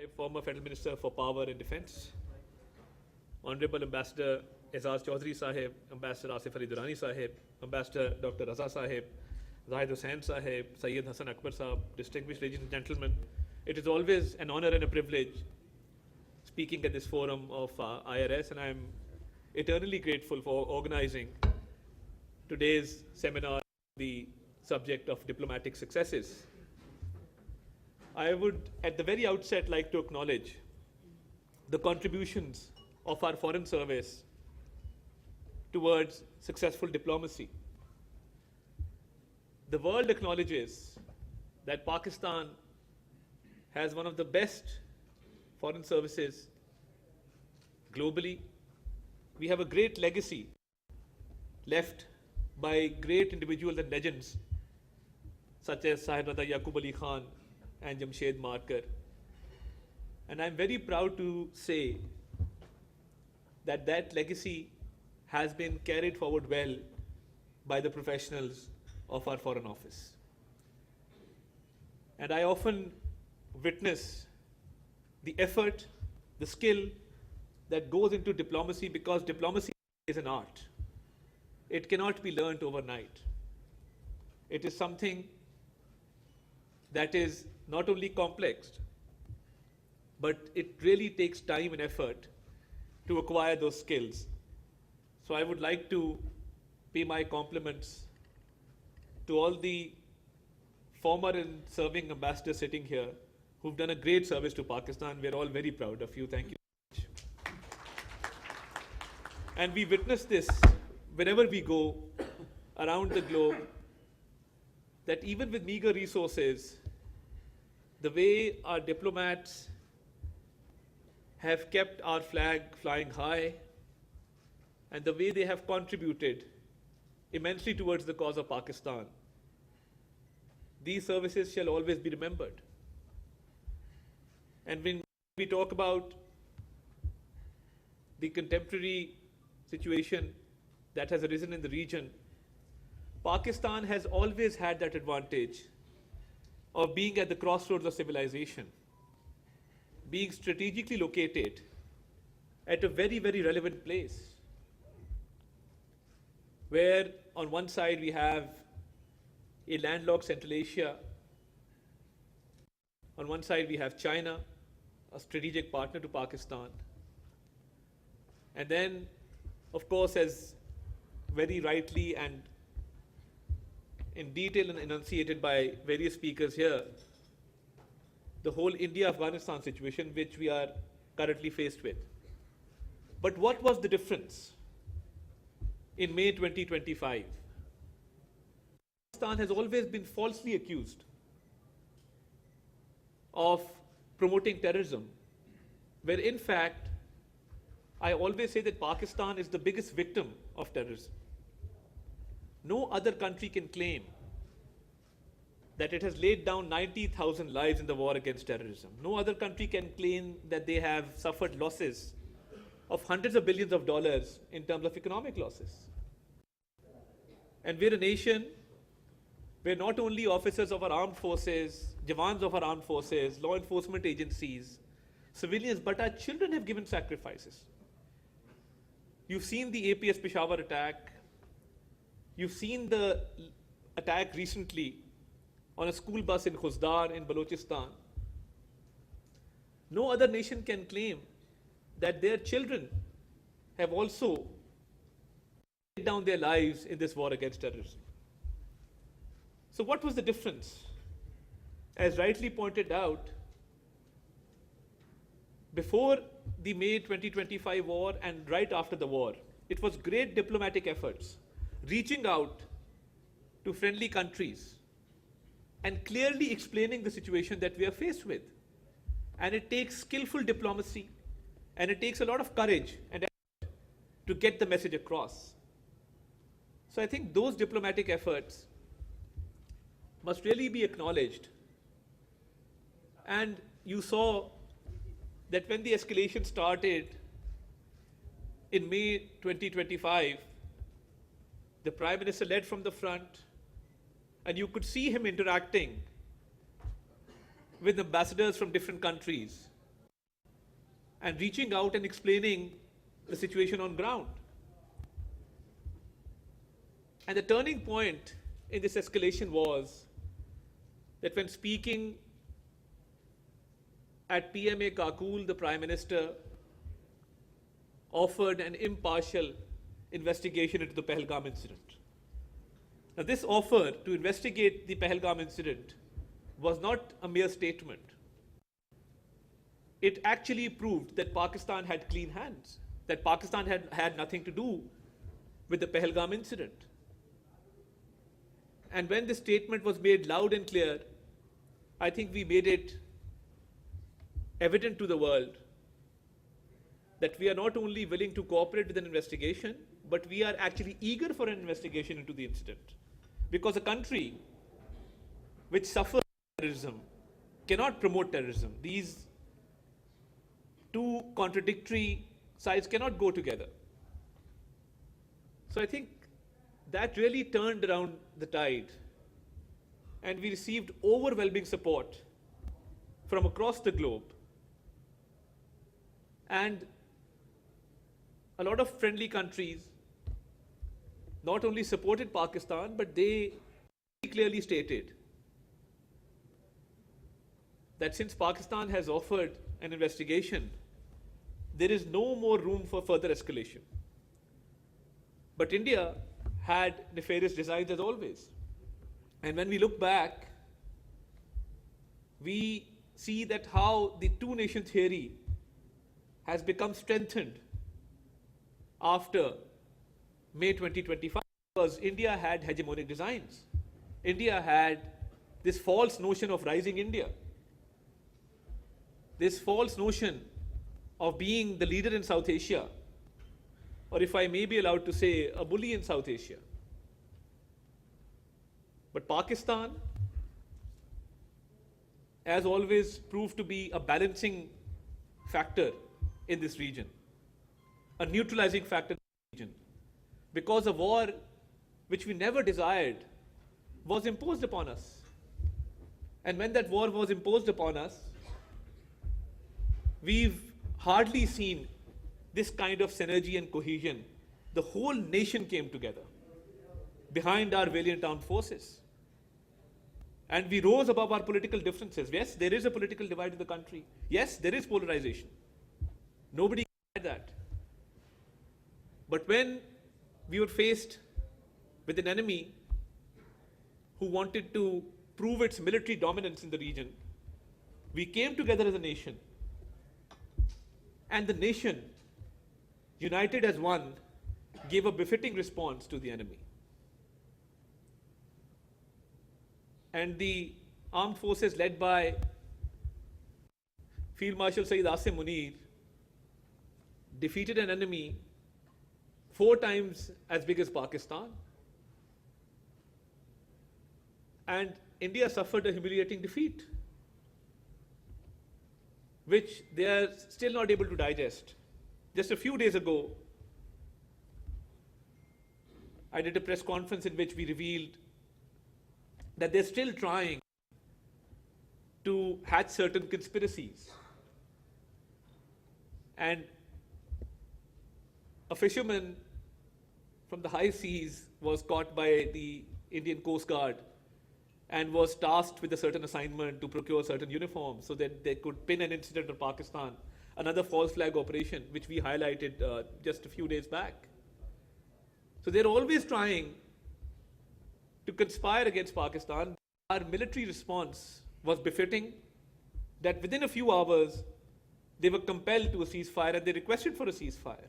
Former Federal Minister for Power and Defence, Honorable Ambassador Aizaz Chaudhry Sahib, Ambassador Asif Ali Durrani Sahib, Ambassador Dr. Raza Sahib, Zahid Hussain Sahib, Syed Hassan Akbar Sahib, distinguished ladies and gentlemen, it is always an honor and a privilege speaking at this forum of IRS, and I am eternally grateful for organizing today's seminar on the subject of diplomatic successes. I would, at the very outset, like to acknowledge the contributions of our foreign service towards successful diplomacy. The world acknowledges that Pakistan has one of the best foreign services globally. We have a great legacy left by great individuals and legends such as Sahib Yaqub Ali Khan and Jamshed Markar. And I'm very proud to say that that legacy has been carried forward well by the professionals of our Foreign Office. And I often witness the effort, the skill that goes into diplomacy, because diplomacy is an art. It cannot be learned overnight. It is something that is not only complex, but it really takes time and effort to acquire those skills. So I would like to pay my compliments to all the former and serving ambassadors sitting here who've done a great service to Pakistan. We're all very proud of you. Thank you so much. And we witness this wherever we go around the globe, that even with meager resources, the way our diplomats have kept our flag flying high, and the way they have contributed immensely towards the cause of Pakistan, these services shall always be remembered. And when we talk about the contemporary situation that has arisen in the region, Pakistan has always had that advantage of being at the crossroads of civilization, being strategically located at a very, very relevant place, where on one side we have a landlocked Central Asia, on one side we have China, a strategic partner to Pakistan, and then, of course, as very rightly and in detail and enunciated by various speakers here, the whole India-Afghanistan situation which we are currently faced with. But what was the difference in May 2025? Pakistan has always been falsely accused of promoting terrorism, where in fact, I always say that Pakistan is the biggest victim of terrorism. No other country can claim that it has laid down 90,000 lives in the war against terrorism. No other country can claim that they have suffered losses of hundreds of billions of dollars in terms of economic losses. And we're a nation where not only officers of our armed forces, jawans of our armed forces, law enforcement agencies, civilians, but our children have given sacrifices. You've seen the APS Peshawar attack. You've seen the attack recently on a school bus in Khuzdar in Balochistan. No other nation can claim that their children have also laid down their lives in this war against terrorism. So what was the difference? As rightly pointed out, before the May 2025 war and right after the war, it was great diplomatic efforts reaching out to friendly countries and clearly explaining the situation that we are faced with. And it takes skillful diplomacy, and it takes a lot of courage and effort to get the message across. So I think those diplomatic efforts must really be acknowledged. And you saw that when the escalation started in May 2025, the Prime Minister led from the front, and you could see him interacting with ambassadors from different countries and reaching out and explaining the situation on ground. And the turning point in this escalation was that when speaking at PMA Kakul, the Prime Minister offered an impartial investigation into the Pahalgam incident. Now, this offer to investigate the Pahalgam incident was not a mere statement. It actually proved that Pakistan had clean hands, that Pakistan had nothing to do with the Pahalgam incident. And when this statement was made loud and clear, I think we made it evident to the world that we are not only willing to cooperate with an investigation, but we are actually eager for an investigation into the incident. Because a country which suffers terrorism cannot promote terrorism. These two contradictory sides cannot go together. So I think that really turned around the tide, and we received overwhelming support from across the globe. And a lot of friendly countries not only supported Pakistan, but they clearly stated that since Pakistan has offered an investigation, there is no more room for further escalation. But India had nefarious designs as always. And when we look back, we see that how the two-nation theory has become strengthened after May 2025, because India had hegemonic designs. India had this false notion of rising India, this false notion of being the leader in South Asia, or if I may be allowed to say, a bully in South Asia. But Pakistan, as always, proved to be a balancing factor in this region, a neutralizing factor in the region, because a war which we never desired was imposed upon us. And when that war was imposed upon us, we've hardly seen this kind of synergy and cohesion. The whole nation came together behind our valiant armed forces. And we rose above our political differences. Yes, there is a political divide in the country. Yes, there is polarization. Nobody can deny that. But when we were faced with an enemy who wanted to prove its military dominance in the region, we came together as a nation. And the nation, united as one, gave a befitting response to the enemy. And the armed forces led by Field Marshal Saeed Asim Munir defeated an enemy 4 times as big as Pakistan. And India suffered a humiliating defeat, which they are still not able to digest. Just a few days ago, I did a press conference in which we revealed that they're still trying to hatch certain conspiracies. And a fisherman from the high seas was caught by the Indian Coast Guard and was tasked with a certain assignment to procure certain uniforms so that they could pin an incident on Pakistan, another false flag operation, which we highlighted just a few days back. So they're always trying to conspire against Pakistan. Our military response was befitting, that within a few hours, they were compelled to a ceasefire and they requested for a ceasefire.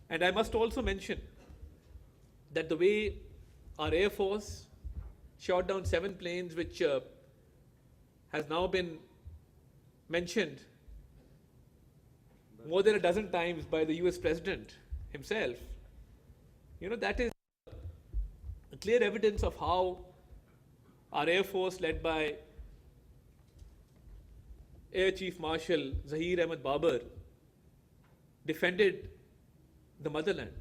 And I must also mention that the way our Air Force shot down 7 planes, which has now been mentioned more than a dozen times by the US President himself, that is clear evidence of how our Air Force, led by Air Chief Marshal Zahir Ahmed Babar, defended the motherland.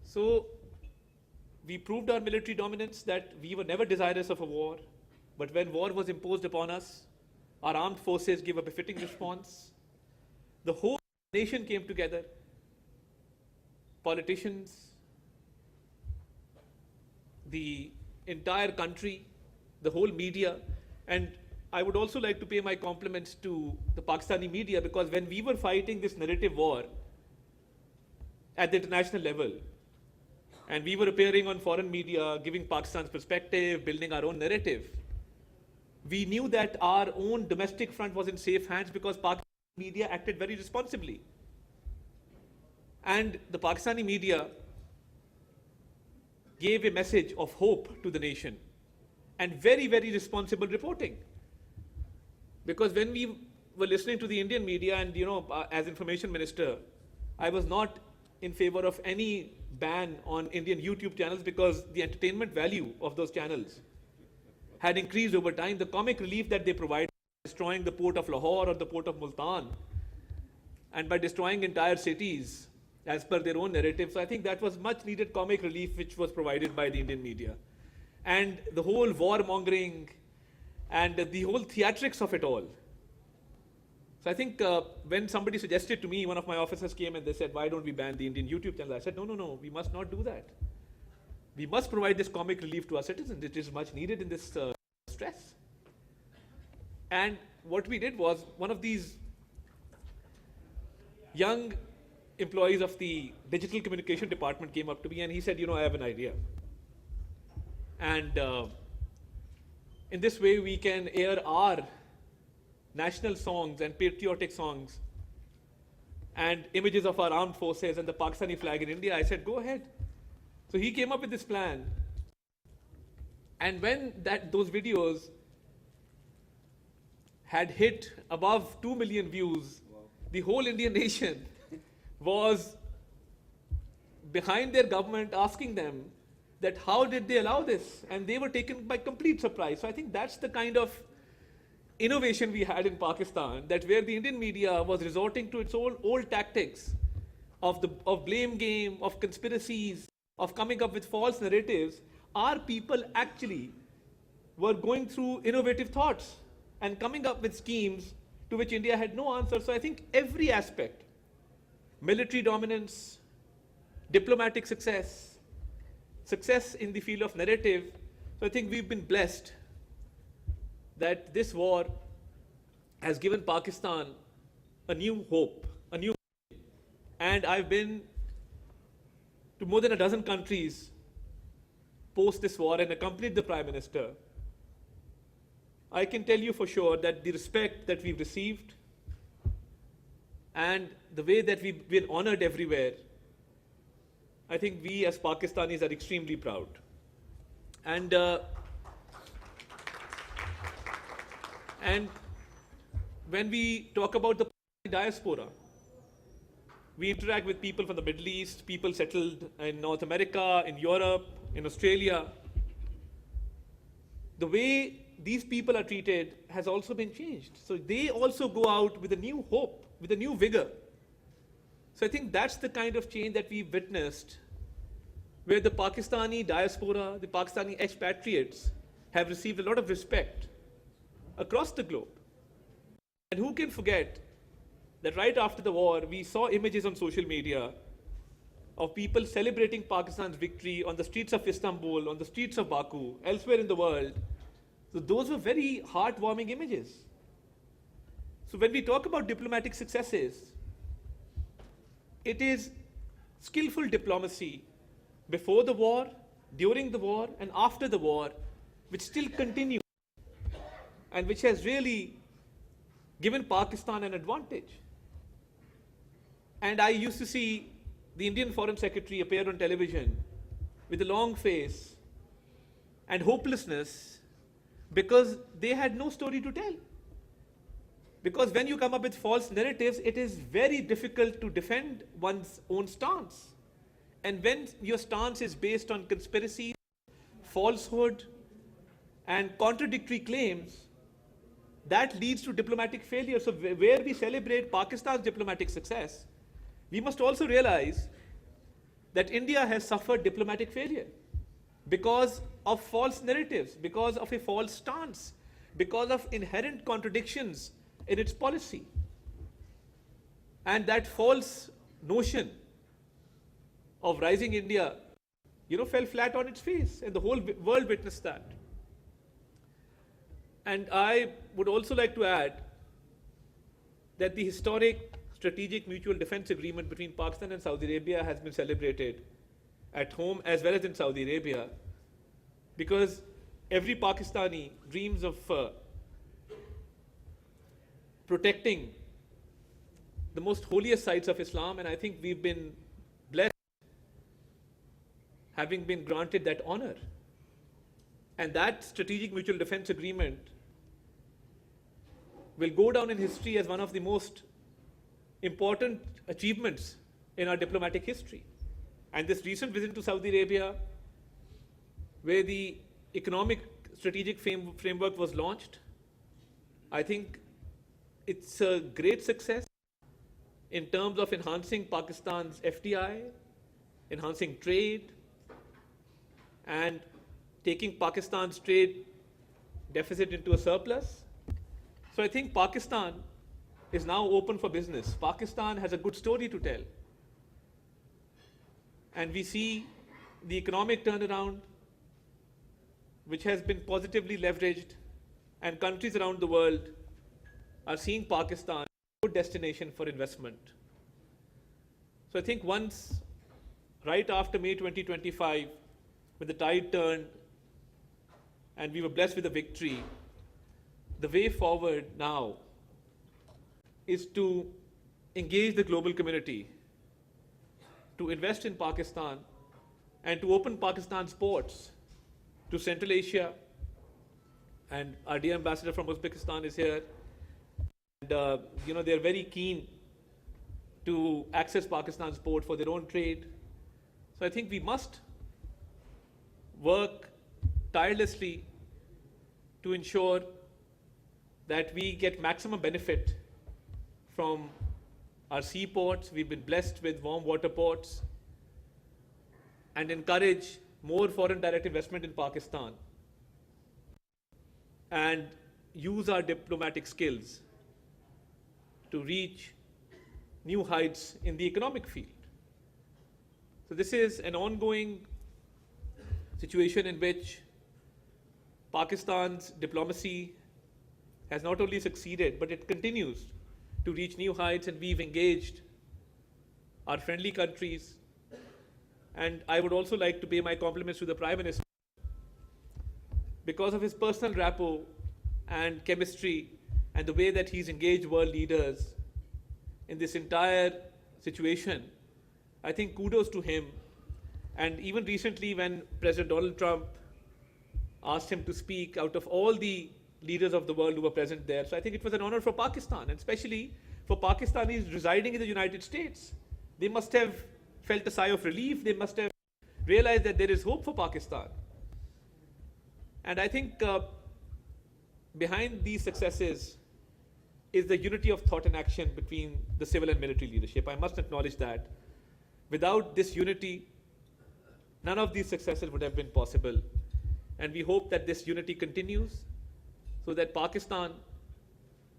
So we proved our military dominance, that we were never desirous of a war, but when war was imposed upon us, our armed forces give a befitting response. The whole nation came together, politicians, the entire country, the whole media, and I would also like to pay my compliments to the Pakistani media, because when we were fighting this narrative war at the international level, and we were appearing on foreign media, giving Pakistan's perspective, building our own narrative, we knew that our own domestic front was in safe hands because Pakistani media acted very responsibly. And the Pakistani media gave a message of hope to the nation and very, very responsible reporting. Because when we were listening to the Indian media, and as information minister, I was not in favor of any ban on Indian YouTube channels because the entertainment value of those channels had increased over time. The comic relief that they provide, destroying the port of Lahore or the port of Multan, and by destroying entire cities as per their own narrative. So I think that was much needed comic relief which was provided by the Indian media. And the whole warmongering and the whole theatrics of it all. So I think when somebody suggested to me, one of my officers came and they said, why don't we ban the Indian YouTube channel? I said, no, we must not do that. We must provide this comic relief to our citizens. It is much needed in this stress. And what we did was, one of these young employees of the digital communication department came up to me and he said, I have an idea. And in this way, we can air our national songs and patriotic songs and images of our armed forces and the Pakistani flag in India. I said, go ahead. So he came up with this plan. And when those videos had hit above 2 million views, the whole Indian nation was behind their government, asking them that how did they allow this? And they were taken by complete surprise. So I think that's the kind of innovation we had in Pakistan, that where the Indian media was resorting to its old tactics of blame game, of conspiracies, of coming up with false narratives, our people actually were going through innovative thoughts and coming up with schemes to which India had no answer. So I think every aspect, military dominance, diplomatic success, success in the field of narrative, so I think we've been blessed that this war has given Pakistan a new hope, a new hope. And I've been to more than a dozen countries post this war and accompanied the Prime Minister. I can tell you for sure that the respect that we've received and the way that we've been honored everywhere, I think we as Pakistanis are extremely proud. And when we talk about the diaspora, we interact with people from the Middle East, people settled in North America, in Europe, in Australia. The way these people are treated has also been changed. So they also go out with a new hope, with a new vigor. So I think that's the kind of change that we've witnessed, where the Pakistani diaspora, the Pakistani expatriates have received a lot of respect across the globe. And who can forget that right after the war, we saw images on social media of people celebrating Pakistan's victory on the streets of Istanbul, on the streets of Baku, elsewhere in the world. So those were very heartwarming images. So when we talk about diplomatic successes, it is skillful diplomacy before the war, during the war, and after the war, which still continues and which has really given Pakistan an advantage. And I used to see the Indian Foreign Secretary appear on television with a long face and hopelessness because they had no story to tell. Because when you come up with false narratives, it is very difficult to defend one's own stance. And when your stance is based on conspiracy, falsehood, and contradictory claims, that leads to diplomatic failure. So where we celebrate Pakistan's diplomatic success, we must also realize that India has suffered diplomatic failure because of false narratives, because of a false stance, because of inherent contradictions in its policy. And that false notion of rising India, fell flat on its face, and the whole world witnessed that. And I would also like to add that the historic strategic mutual defense agreement between Pakistan and Saudi Arabia has been celebrated at home as well as in Saudi Arabia, because every Pakistani dreams of protecting the most holiest sites of Islam, and I think we've been blessed having been granted that honor. And that strategic mutual defense agreement will go down in history as one of the most important achievements in our diplomatic history. And this recent visit to Saudi Arabia, where the economic strategic framework was launched, I think it's a great success in terms of enhancing Pakistan's FDI, enhancing trade, and taking Pakistan's trade deficit into a surplus. So I think Pakistan is now open for business. Pakistan has a good story to tell. And we see the economic turnaround, which has been positively leveraged, and countries around the world are seeing Pakistan as a good destination for investment. So I think once, right after May 2025, when the tide turned and we were blessed with a victory, the way forward now is to engage the global community, to invest in Pakistan, and to open Pakistan's ports to Central Asia. And our dear ambassador from Uzbekistan is here. And, they're very keen to access Pakistan's port for their own trade. So I think we must work tirelessly to ensure that we get maximum benefit from our seaports. We've been blessed with warm water ports, and encourage more foreign direct investment in Pakistan and use our diplomatic skills to reach new heights in the economic field. So this is an ongoing situation in which Pakistan's diplomacy has not only succeeded, but it continues to reach new heights, and we've engaged our friendly countries. And I would also like to pay my compliments to the Prime Minister because of his personal rapport and chemistry and the way that he's engaged world leaders in this entire situation. I think kudos to him. And even recently, when President Donald Trump asked him to speak out of all the leaders of the world who were present there, so I think it was an honor for Pakistan, and especially for Pakistanis residing in the United States. They must have felt a sigh of relief. They must have realized that there is hope for Pakistan. And I think behind these successes is the unity of thought and action between the civil and military leadership. I must acknowledge that. Without this unity, none of these successes would have been possible. And we hope that this unity continues so that Pakistan,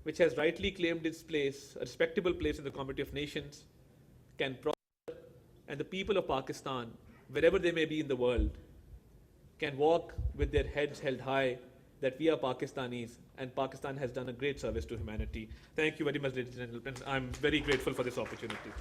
which has rightly claimed its place, a respectable place in the community of nations, can prosper, and the people of Pakistan, wherever they may be in the world, can walk with their heads held high that we are Pakistanis and Pakistan has done a great service to humanity. Thank you very much, ladies and gentlemen. I'm very grateful for this opportunity.